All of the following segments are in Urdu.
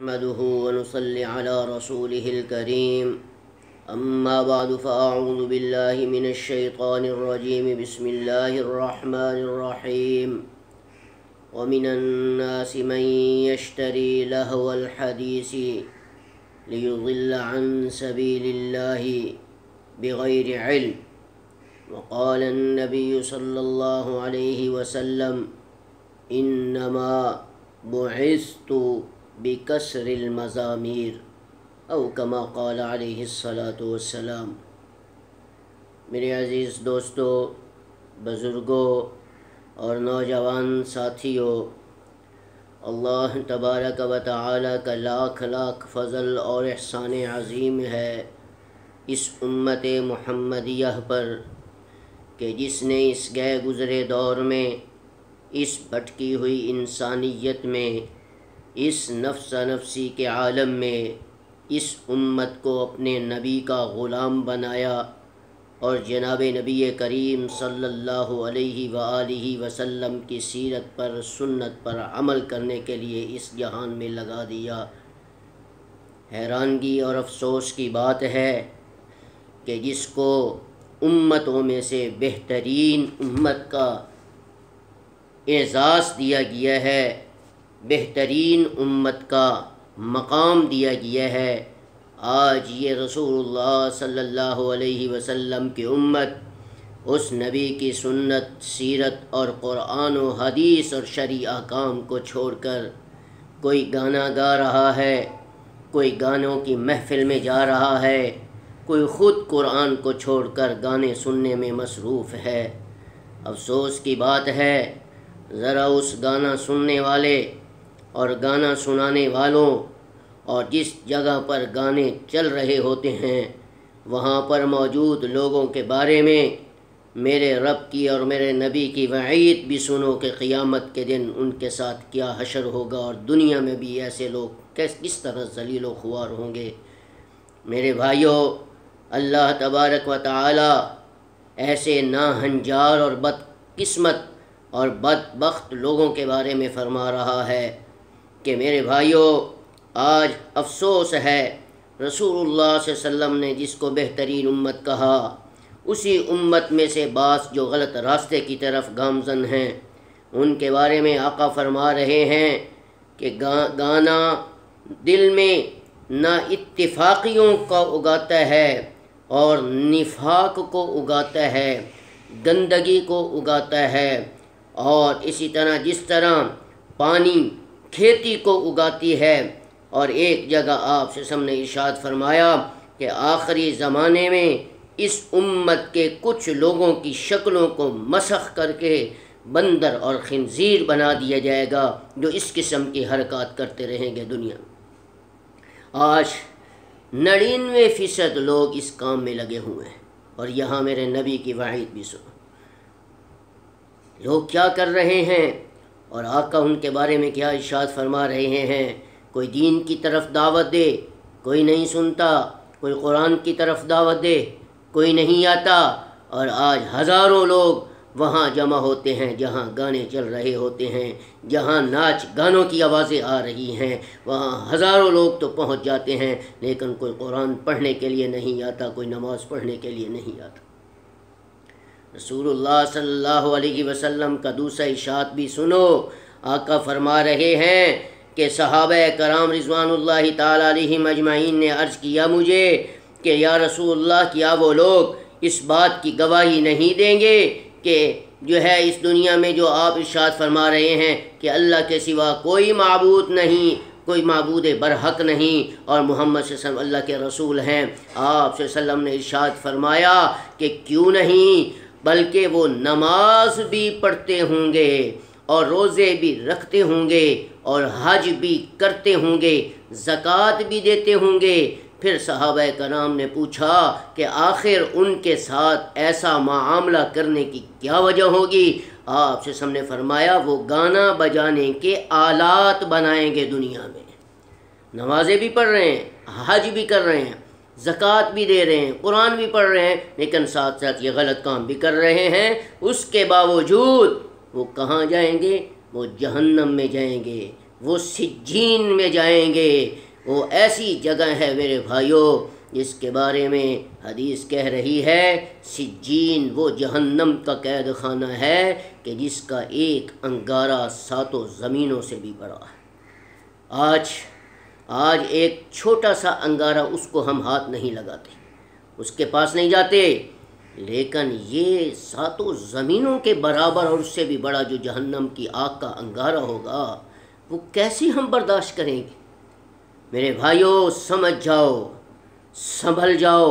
نحمده ونصلي على رسوله الكريم أما بعد فأعوذ بالله من الشيطان الرجيم بسم الله الرحمن الرحيم ومن الناس من يشتري لهو الحديث ليضل عن سبيل الله بغير علم وقال النبي صلى الله عليه وسلم إنما بعثت بکسر المزامیر او کما قال علیہ الصلاۃ والسلام۔ میرے عزیز دوستو، بزرگوں اور نوجوان ساتھیوں، اللہ تبارک و تعالی کا لاکھ لاکھ فضل اور احسان عظیم ہے اس امت محمدیہ پر کہ جس نے اس گئے گزرے دور میں، اس بھٹکی ہوئی انسانیت میں، اس نفس نفسی کے عالم میں اس امت کو اپنے نبی کا غلام بنایا اور جناب نبی کریم صلی اللہ علیہ وآلہ وسلم کی سیرت پر، سنت پر عمل کرنے کے لیے اس جہان میں لگا دیا۔ حیرانگی اور افسوس کی بات ہے کہ جس کو امتوں میں سے بہترین امت کا اعزاز دیا گیا ہے، بہترین امت کا مقام دیا گیا ہے، آج یہ رسول اللہ صلی اللہ علیہ وسلم کی امت اس نبی کی سنت، سیرت اور قرآن و حدیث اور شرعی احکام کو چھوڑ کر کوئی گانا گا رہا ہے، کوئی گانوں کی محفل میں جا رہا ہے، کوئی خود قرآن کو چھوڑ کر گانے سننے میں مصروف ہے۔ افسوس کی بات ہے، ذرا اس گانا سننے والے اور گانا سنانے والوں اور جس جگہ پر گانے چل رہے ہوتے ہیں وہاں پر موجود لوگوں کے بارے میں میرے رب کی اور میرے نبی کی وعید بھی سنو کہ قیامت کے دن ان کے ساتھ کیا حشر ہوگا، اور دنیا میں بھی ایسے لوگ کس طرح ذلیل و خوار ہوں گے۔ میرے بھائیوں، اللہ تبارک و تعالی ایسے ناہنجار اور بدقسمت اور بدبخت لوگوں کے بارے میں فرما رہا ہے کہ میرے بھائیوں، آج افسوس ہے، رسول اللہ صلی اللہ علیہ وسلم نے جس کو بہترین امت کہا، اسی امت میں سے بعض جو غلط راستے کی طرف گامزن ہیں، ان کے بارے میں آقا فرما رہے ہیں کہ گانا دل میں نا اتفاقیوں کو اگاتا ہے اور نفاق کو اگاتا ہے، گندگی کو اگاتا ہے، اور اسی طرح جس طرح پانی کھیتی کو اگاتی ہے۔ اور ایک جگہ آپ سے نے ارشاد فرمایا کہ آخری زمانے میں اس امت کے کچھ لوگوں کی شکلوں کو مسخ کر کے بندر اور خنزیر بنا دیا جائے گا جو اس قسم کی حرکات کرتے رہیں گے دنیا میں۔ آج 99% لوگ اس کام میں لگے ہوئے ہیں، اور یہاں میرے نبی کی وعید بھی سنو۔ لوگ کیا کر رہے ہیں اور آقا ان کے بارے میں کیا ارشاد فرما رہے ہیں؟ کوئی دین کی طرف دعوت دے، کوئی نہیں سنتا، کوئی قرآن کی طرف دعوت دے، کوئی نہیں آتا، اور آج ہزاروں لوگ وہاں جمع ہوتے ہیں جہاں گانے چل رہے ہوتے ہیں، جہاں ناچ گانوں کی آوازیں آ رہی ہیں، وہاں ہزاروں لوگ تو پہنچ جاتے ہیں، لیکن کوئی قرآن پڑھنے کے لیے نہیں آتا، کوئی نماز پڑھنے کے لیے نہیں آتا۔ رسول اللہ صلی اللہ علیہ وسلم کا دوسرا ارشاد بھی سنو۔ آقا فرما رہے ہیں کہ صحابہ کرام رضوان اللہ تعالی علیہم اجمعین نے عرض کیا مجھے کہ یا رسول اللہ، کیا وہ لوگ اس بات کی گواہی نہیں دیں گے کہ جو ہے اس دنیا میں جو آپ ارشاد فرما رہے ہیں کہ اللہ کے سوا کوئی معبود نہیں، کوئی معبود برحق نہیں، اور محمد صلی اللہ علیہ وسلم اللہ کے رسول ہیں؟ آپ صلی اللہ علیہ وسلم نے ارشاد فرمایا کہ کیوں نہیں، بلکہ وہ نماز بھی پڑھتے ہوں گے اور روزے بھی رکھتے ہوں گے اور حج بھی کرتے ہوں گے، زکوٰۃ بھی دیتے ہوں گے۔ پھر صحابہ کرام نے پوچھا کہ آخر ان کے ساتھ ایسا معاملہ کرنے کی کیا وجہ ہوگی؟ آپ سے نے فرمایا وہ گانا بجانے کے آلات بنائیں گے دنیا میں۔ نمازیں بھی پڑھ رہے ہیں، حج بھی کر رہے ہیں، زکوٰۃ بھی دے رہے ہیں، قرآن بھی پڑھ رہے ہیں، لیکن ساتھ ساتھ یہ غلط کام بھی کر رہے ہیں۔ اس کے باوجود وہ کہاں جائیں گے؟ وہ جہنم میں جائیں گے، وہ سجین میں جائیں گے۔ وہ ایسی جگہ ہے میرے بھائیوں جس کے بارے میں حدیث کہہ رہی ہے سجین وہ جہنم کا قید خانہ ہے کہ جس کا ایک انگارہ 7 زمینوں سے بھی بڑا ہے۔ آج ایک چھوٹا سا انگارہ اس کو ہم ہاتھ نہیں لگاتے، اس کے پاس نہیں جاتے، لیکن یہ 7 زمینوں کے برابر اور اس سے بھی بڑا جو جہنم کی آگ کا انگارہ ہوگا وہ کیسے ہم برداشت کریں گے؟ میرے بھائیوں سمجھ جاؤ، سنبھل جاؤ،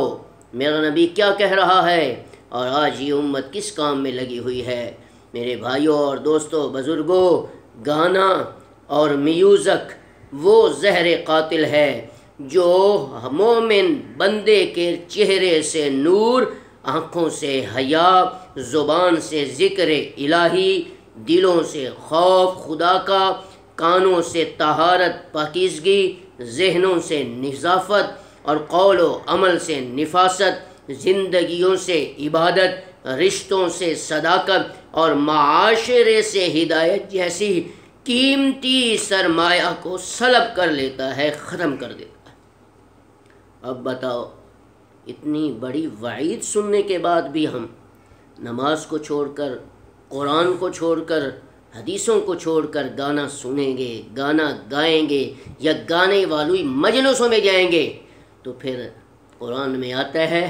میرا نبی کیا کہہ رہا ہے اور آج یہ امت کس کام میں لگی ہوئی ہے۔ میرے بھائیوں اور دوستوں، بزرگوں، گانا اور میوزک وہ زہر قاتل ہے جو مومن بندے کے چہرے سے نور، آنکھوں سے حیا، زبان سے ذکر الہی، دلوں سے خوف خدا کا، کانوں سے طہارت پاکیزگی، ذہنوں سے نظافت اور قول و عمل سے نفاست، زندگیوں سے عبادت، رشتوں سے صداقت اور معاشرے سے ہدایت جیسی قیمتی سرمایہ کو سلب کر لیتا ہے، ختم کر دیتا ہے۔ اب بتاؤ، اتنی بڑی وعید سننے کے بعد بھی ہم نماز کو چھوڑ کر، قرآن کو چھوڑ کر، حدیثوں کو چھوڑ کر گانا سنیں گے، گانا گائیں گے یا گانے والی مجلسوں میں جائیں گے، تو پھر قرآن میں آتا ہے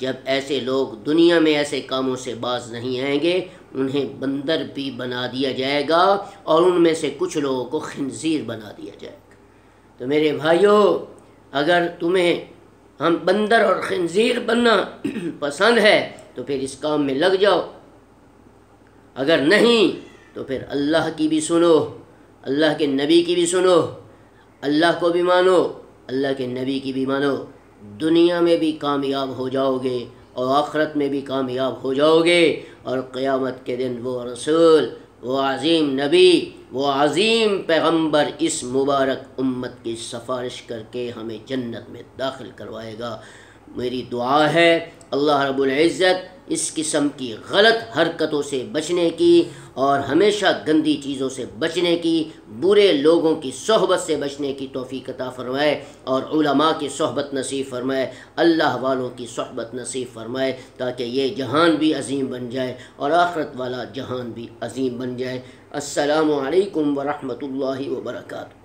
جب ایسے لوگ دنیا میں ایسے کاموں سے باز نہیں آئیں گے انہیں بندر بھی بنا دیا جائے گا اور ان میں سے کچھ لوگوں کو خنزیر بنا دیا جائے گا۔ تو میرے بھائیوں، اگر تمہیں ہم بندر اور خنزیر بننا پسند ہے تو پھر اس کام میں لگ جاؤ، اگر نہیں تو پھر اللہ کی بھی سنو، اللہ کے نبی کی بھی سنو، اللہ کو بھی مانو، اللہ کے نبی کی بھی مانو، دنیا میں بھی کامیاب ہو جاؤ گے اور آخرت میں بھی کامیاب ہو جاؤ گے، اور قیامت کے دن وہ رسول، وہ عظیم نبی، وہ عظیم پیغمبر اس مبارک امت کی سفارش کر کے ہمیں جنت میں داخل کروائے گا۔ میری دعا ہے اللہ رب العزت اس قسم کی غلط حرکتوں سے بچنے کی اور ہمیشہ گندی چیزوں سے بچنے کی، برے لوگوں کی صحبت سے بچنے کی توفیق عطا فرمائے اور علماء کی صحبت نصیب فرمائے، اللہ والوں کی صحبت نصیب فرمائے، تاکہ یہ جہان بھی عظیم بن جائے اور آخرت والا جہان بھی عظیم بن جائے۔ السلام علیکم ورحمۃ اللہ وبرکاتہ۔